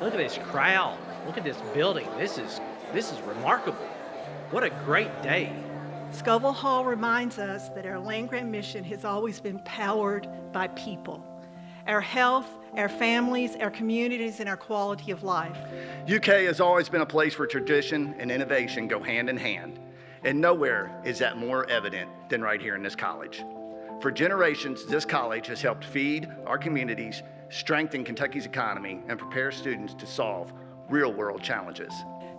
Look at this crowd. Look at this building. This is remarkable. What a great day. Scovell Hall reminds us that our land-grant mission has always been powered by people. Our health, our families, our communities, and our quality of life. UK has always been a place where tradition and innovation go hand in hand, and nowhere is that more evident than right here in this college. For generations, this college has helped feed our communities, strengthen Kentucky's economy, and prepare students to solve real-world challenges.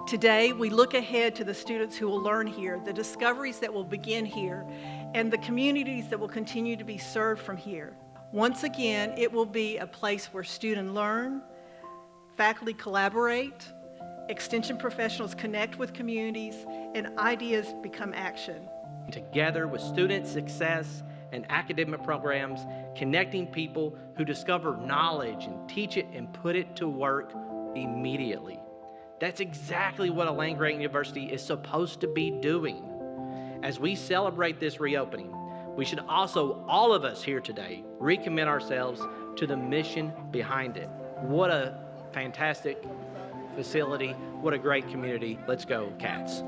Today, we look ahead to the students who will learn here, the discoveries that will begin here, and the communities that will continue to be served from here. Once again, it will be a place where students learn, faculty collaborate, extension professionals connect with communities, and ideas become action. Together with student success and academic programs, connecting people who discover knowledge and teach it and put it to work immediately. That's exactly what a land-grant university is supposed to be doing. As we celebrate this reopening, we should also, all of us here today, recommit ourselves to the mission behind it. What a fantastic facility. What a great community. Let's go, Cats.